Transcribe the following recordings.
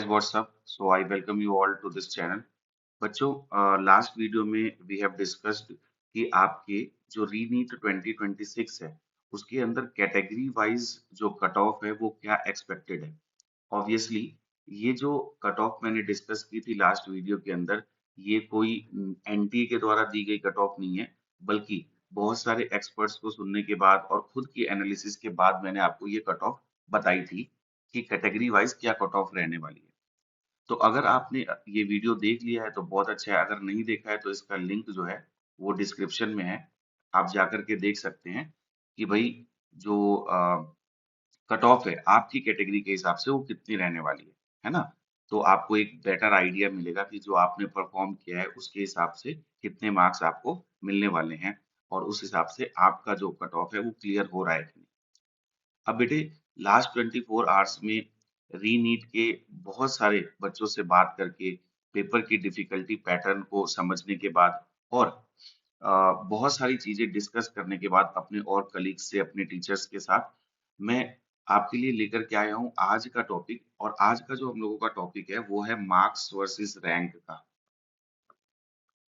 WhatsApp so I welcome you all to this channel. बच्चों, last video में we have discussed कि आपके जो रीनीट 2026 है उसके अंदर कैटेगरी वाइज जो कट ऑफ है वो क्या एक्सपेक्टेड है। ऑब्वियसली ये जो कट ऑफ मैंने डिस्कस की थी लास्ट वीडियो के अंदर, ये कोई एनटीए के द्वारा दी गई कट ऑफ नहीं है, बल्कि बहुत सारे एक्सपर्ट्स को सुनने के बाद और खुद की एनालिसिस के बाद मैंने आपको ये कट ऑफ बताई थी कि कैटेगरी वाइज क्या कट ऑफ रहने वाली है। तो अगर आपने ये वीडियो देख लिया है तो बहुत अच्छा है, अगर नहीं देखा है तो इसका लिंक जो है वो डिस्क्रिप्शन में है, आप जाकर के देख सकते हैं कि भाई जो कट ऑफ है आपकी कैटेगरी के हिसाब से वो कितनी रहने वाली है ना। तो आपको एक बेटर आइडिया मिलेगा कि जो आपने परफॉर्म किया है उसके हिसाब से कितने मार्क्स आपको मिलने वाले हैं और उस हिसाब से आपका जो कट ऑफ है वो क्लियर हो रहा है कि नहीं। अब बेटे, लास्ट 24 आवर्स में रीनीट के बहुत सारे बच्चों से बात करके पेपर की डिफिकल्टी पैटर्न को समझने के बाद और बहुत सारी चीजें डिस्कस करने के बाद अपने और कलीग्स से अपने टीचर्स के साथ मैं आपके लिए लेकर के आया हूँ आज का टॉपिक। और आज का जो हम लोगों का टॉपिक है वो है मार्क्स वर्सेस रैंक का,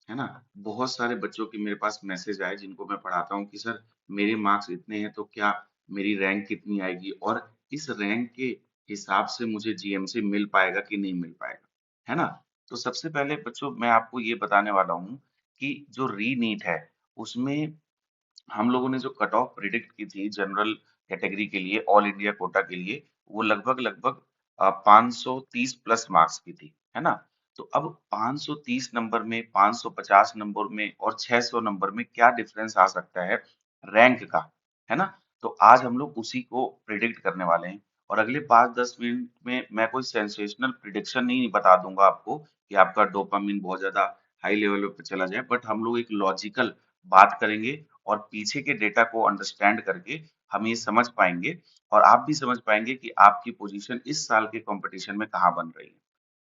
है ना। बहुत सारे बच्चों के मेरे पास मैसेज आए जिनको मैं पढ़ाता हूँ कि सर मेरे मार्क्स इतने हैं तो क्या मेरी रैंक कितनी आएगी और इस रैंक के हिसाब से मुझे जीएमसी मिल पाएगा कि नहीं मिल पाएगा, है ना। तो सबसे पहले बच्चों मैं आपको ये बताने वाला हूँ कि जो री नीट है उसमें हम लोगों ने जो कट ऑफ प्रिडिक्ट की थी जनरल कैटेगरी के लिए, ऑल इंडिया कोटा के लिए, वो लगभग लगभग 530 प्लस मार्क्स की थी, है ना। तो अब 530 नंबर में, 550 नंबर में और 600 नंबर में क्या डिफरेंस आ सकता है रैंक का, है ना। तो आज हम लोग उसी को प्रिडिक्ट करने वाले हैं और अगले 5-10 मिनट में मैं कोई सेंसेशनल प्रिडिक्शन नहीं बता दूंगा आपको कि आपका डोपामिन बहुत ज्यादा हाई लेवल पे चला जाए, बट हम लोग एक लॉजिकल बात करेंगे और पीछे के डेटा को अंडरस्टैंड करके हम ये समझ पाएंगे और आप भी समझ पाएंगे कि आपकी पोजीशन इस साल के कंपटीशन में कहाँ बन रही है।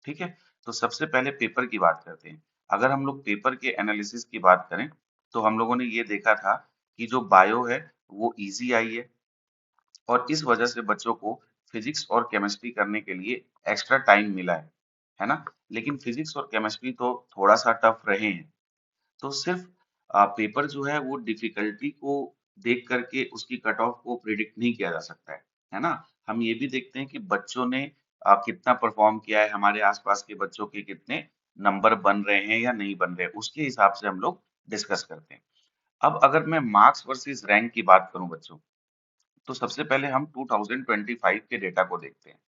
ठीक है। तो सबसे पहले पेपर की बात करते हैं। अगर हम लोग पेपर के एनालिसिस की बात करें तो हम लोगों ने ये देखा था कि जो बायो है वो इजी आई है और इस वजह से बच्चों को फिजिक्स और केमिस्ट्री करने के लिए एक्स्ट्रा टाइम मिला है ना। लेकिन फिजिक्स और केमिस्ट्री तो थोड़ा सा टफ रहे हैं। तो सिर्फ पेपर जो है वो डिफिकल्टी को देख करके उसकी कट ऑफ को प्रिडिक्ट नहीं किया जा सकता है ना। हम ये भी देखते हैं कि बच्चों ने कितना परफॉर्म किया है, हमारे आसपास के बच्चों के कितने नंबर बन रहे हैं या नहीं बन रहे हैं, उसके हिसाब से हम लोग डिस्कस करते हैं। अब अगर मैं मार्क्स वर्सेस रैंक की बात करूं बच्चों, तो सबसे पहले हम 2025 के डेटा को देखते हैं।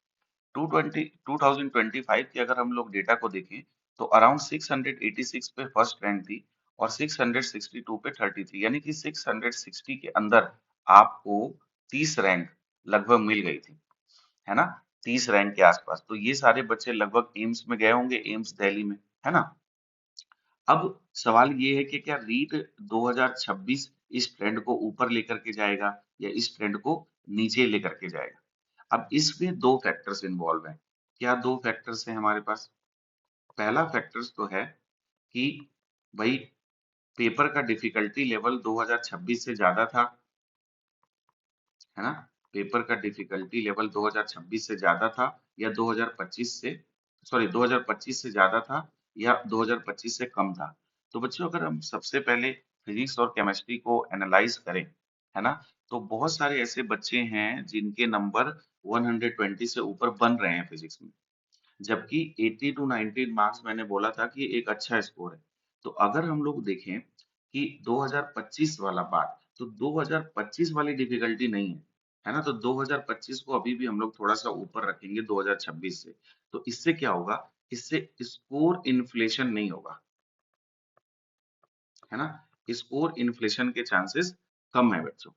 2025 के अगर हम लोग डेटा को देखें तो अराउंड 686 पे फर्स्ट रैंक थी और 662 पे 30 थी, यानी कि 660 के अंदर आपको 30 रैंक लगभग मिल गई थी, है ना। 30 रैंक के आसपास तो ये सारे बच्चे लगभग एम्स में गए होंगे, एम्स दिल्ली में, है ना। अब सवाल ये है कि क्या रीट 2026 इस ट्रेंड को ऊपर लेकर के जाएगा या इस ट्रेंड को नीचे लेकर के जाएगा। अब इसमें दो फैक्टर्स इन्वॉल्व हैं। क्या दो फैक्टर्स हैं हमारे पास। पहला फैक्टर्स तो है कि भाई पेपर का डिफिकल्टी लेवल 2026 से ज्यादा था, है ना। पेपर का डिफिकल्टी लेवल 2026 से ज्यादा था या 2025 से, सॉरी 2025 से ज्यादा था या 2025 से कम था। तो बच्चों अगर हम सबसे पहले फिजिक्स और केमिस्ट्री को एनालाइज करें, है ना, तो बहुत सारे ऐसे बच्चे हैं जिनके नंबर 120 से ऊपर बन रहे हैं फिजिक्स में, जबकि 80 टू 90 मार्क्स मैंने बोला था कि एक अच्छा स्कोर है। तो अगर हम लोग देखें कि 2025 वाला बात, तो 2025 वाली डिफिकल्टी नहीं है ना। तो 2025 को अभी भी हम लोग थोड़ा सा ऊपर रखेंगे 2026 से। तो इससे क्या होगा, इससे स्कोर इन्फ्लेशन नहीं होगा, है ना। स्कोर इन्फ्लेशन के चांसेस कम है बच्चों।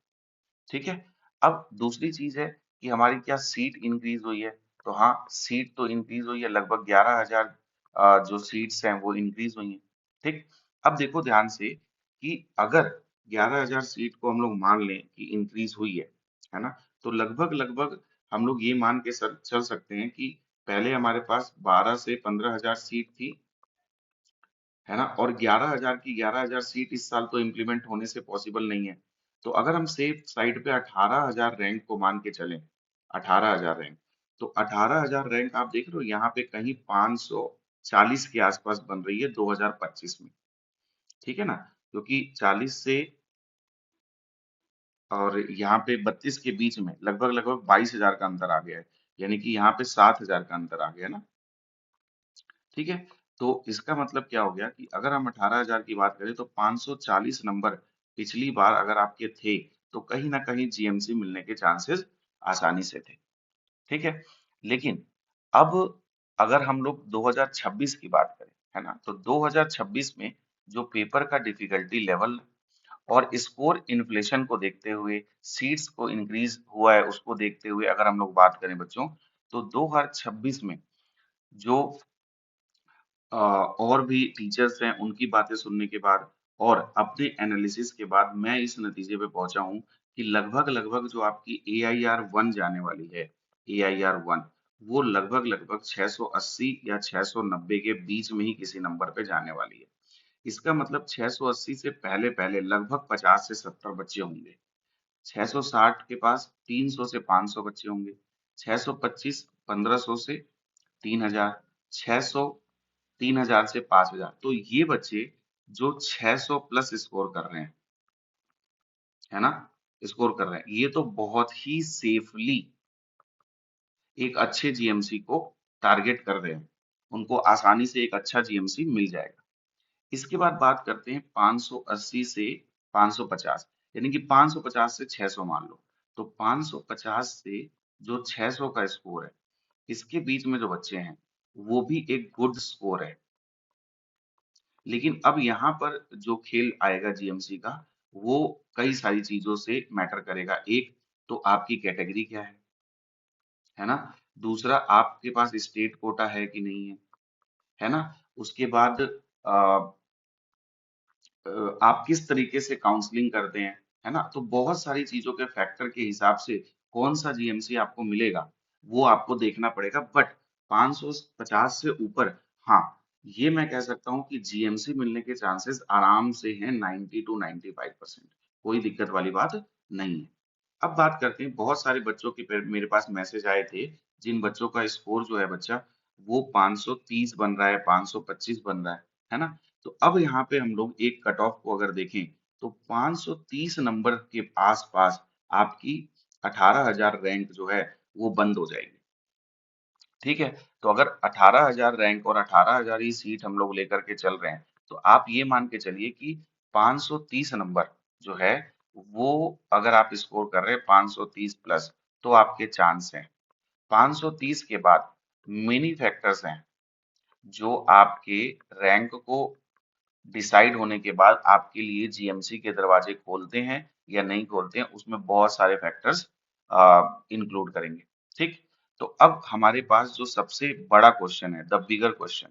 ठीक है। अब दूसरी चीज है कि हमारी क्या सीट इंक्रीज हुई है। तो हाँ, सीट तो इंक्रीज हुई है, लगभग 11,000 जो सीट्स हैं वो इंक्रीज हुई हैं। ठीक। अब देखो ध्यान से कि अगर 11,000 सीट को हम लोग मान लें कि इंक्रीज हुई है ना, तो लगभग लगभग हम लोग ये मान के चल सकते हैं कि पहले हमारे पास 12 से 15,000 सीट थी, है ना, और 11,000 की 11,000 सीट इस साल तो इम्प्लीमेंट होने से पॉसिबल नहीं है। तो अगर हम सेफ साइड पे 18,000 रैंक को मान के चलें, 18,000 रैंक, तो 18,000 रैंक आप देख रहे हो यहाँ पे कहीं 540 के आसपास बन रही है 2025 में। ठीक है ना, क्योंकि 40 से और यहाँ पे 32 के बीच में लगभग लगभग 22,000 का अंतर आ गया है, यानी कि यहाँ पे 7,000 का अंतर आ गया ना। ठीक है, तो इसका मतलब क्या हो गया कि अगर हम 18,000 की बात करें तो 540 नंबर पिछली बार अगर आपके थे तो कहीं ना कहीं जीएमसी मिलने के चांसेस आसानी से थे। ठीक है, लेकिन अब अगर हम लोग 2026 की बात करें, है ना, तो 2026 में जो पेपर का डिफिकल्टी लेवल और स्कोर इन्फ्लेशन को देखते हुए, सीट्स को इंक्रीज हुआ है उसको देखते हुए अगर हम लोग बात करें बच्चों, तो 2026 में जो और भी टीचर्स हैं उनकी बातें सुनने के बाद और अपने एनालिसिस के बाद मैं इस नतीजे पे पहुंचा हूं कि लगभग लगभग जो आपकी AIR 1 जाने वाली है, AIR 1, वो लगभग लगभग 680 या 690 के बीच में ही किसी नंबर पे जाने वाली है। इसका मतलब 680 से पहले पहले लगभग 50 से 70 बच्चे होंगे। 660 के पास 300 से 500 बच्चे होंगे। 625 1500 से 3000, 600 3000 से 5000। तो ये बच्चे जो 600 प्लस स्कोर कर रहे हैं, है ना, स्कोर कर रहे हैं, ये तो बहुत ही सेफली एक अच्छे जीएमसी को टारगेट कर रहे हैं। उनको आसानी से एक अच्छा जीएमसी मिल जाएगा। इसके बाद बात करते हैं 580 से 550, यानी कि 550 से 600 मान लो। तो 550 से जो 600 का स्कोर है, इसके बीच में जो बच्चे हैं, वो भी एक गुड स्कोर है। लेकिन अब यहाँ पर जो खेल आएगा जीएमसी का, वो कई सारी चीजों से मैटर करेगा। एक तो आपकी कैटेगरी क्या है ना? दूसरा आपके पास स्टेट कोटा है कि नहीं है ना? उसके बाद आप किस तरीके से काउंसलिंग करते हैं, है ना? तो बहुत सारी चीजों के फैक्टर के हिसाब से कौन सा जीएमसी आपको मिलेगा, वो आपको देखना पड़ेगा। बट 550 से ऊपर, हाँ, ये मैं कह सकता हूँ कि जीएमसी मिलने के चांसेस आराम से हैं 90 टू 95%। कोई दिक्कत वाली बात नहीं है। अब बात करते हैं, बहुत सारे बच्चों के मेरे पास मैसेज आए थे, जिन बच्चों का स्कोर जो है बच्चा वो 530 बन रहा है, 525 बन रहा है ना? तो अब यहाँ पे हम लोग एक कट ऑफ को अगर देखें तो 530 नंबर के आसपास आपकी 18,000 रैंक जो है वो बंद हो जाएगी। ठीक है, तो अगर 18,000 रैंक और 18,000 ही सीट हम लोग लेकर के चल रहे हैं, तो आप ये मान के चलिए कि 530 नंबर जो है वो अगर आप स्कोर कर रहे हैं 530 प्लस, तो आपके चांस हैं। 530 के बाद मेनी फैक्टर्स हैं जो आपके रैंक को डिसाइड होने के बाद आपके लिए जीएमसी के दरवाजे खोलते हैं या नहीं खोलते हैं, उसमें बहुत सारे फैक्टर्स इंक्लूड करेंगे। ठीक, तो अब हमारे पास जो सबसे बड़ा क्वेश्चन है, द बिगर क्वेश्चन,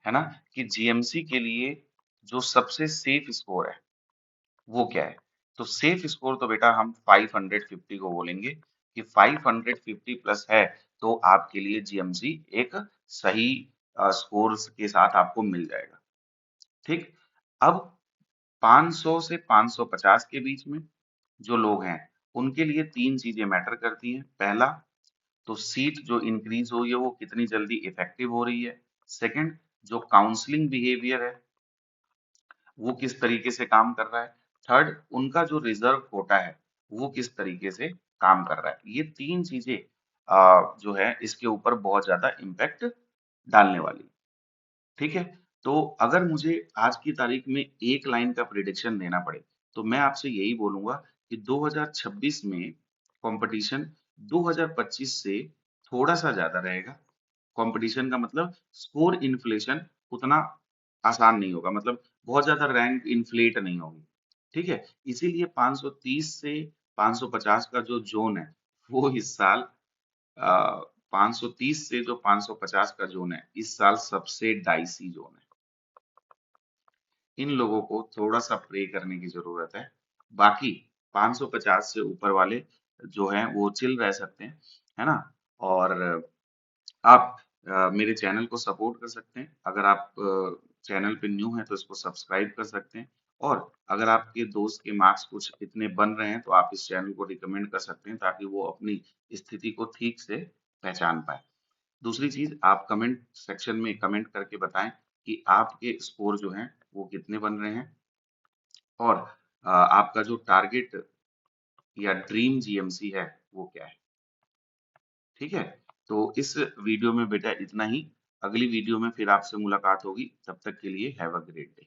है ना, कि जीएमसी के लिए जो सबसे सेफ स्कोर है वो क्या है? तो सेफ स्कोर तो बेटा हम 550 को बोलेंगे कि 550 प्लस है तो आपके लिए जीएमसी एक सही स्कोर के साथ आपको मिल जाएगा। ठीक, अब 500 से 550 के बीच में जो लोग हैं उनके लिए तीन चीजें मैटर करती हैं। पहला, तो सीट जो इंक्रीज हुई है वो कितनी जल्दी इफेक्टिव हो रही है। सेकंड, जो काउंसलिंग बिहेवियर है वो किस तरीके से काम कर रहा है। थर्ड, उनका जो रिजर्व कोटा है वो किस तरीके से काम कर रहा है। ये तीन चीजें जो है इसके ऊपर बहुत ज्यादा इम्पैक्ट डालने वाली। ठीक है, तो अगर मुझे आज की तारीख में एक लाइन का प्रिडिक्शन देना पड़े तो मैं आपसे यही बोलूंगा कि 2026 में कंपटीशन 2025 से थोड़ा सा ज्यादा रहेगा। कंपटीशन का मतलब स्कोर इन्फ्लेशन उतना आसान नहीं होगा, मतलब बहुत ज्यादा रैंक इन्फ्लेट नहीं होगी। ठीक है, इसीलिए 530 से 550 का जो जोन है वो इस साल 530 से जो 550 का जोन है इस साल सबसे डाइसी जोन है। इन लोगों को थोड़ा सा प्रे करने की जरूरत है। बाकी 550 से ऊपर वाले जो हैं वो चिल रह सकते हैं, है ना? और आप मेरे चैनल को सपोर्ट कर सकते हैं। अगर आप चैनल पे न्यू हैं तो इसको सब्सक्राइब कर सकते हैं और अगर आपके दोस्त के मार्क्स कुछ इतने बन रहे हैं तो आप इस चैनल को रिकमेंड कर सकते हैं ताकि वो अपनी स्थिति को ठीक से पहचान पाए। दूसरी चीज, आप कमेंट सेक्शन में कमेंट करके बताएं कि आपके स्कोर जो हैं वो कितने बन रहे हैं और आपका जो टारगेट या ड्रीम जीएमसी है वो क्या है। ठीक है, तो इस वीडियो में बेटा इतना ही। अगली वीडियो में फिर आपसे मुलाकात होगी, तब तक के लिए हैव अ ग्रेट डे।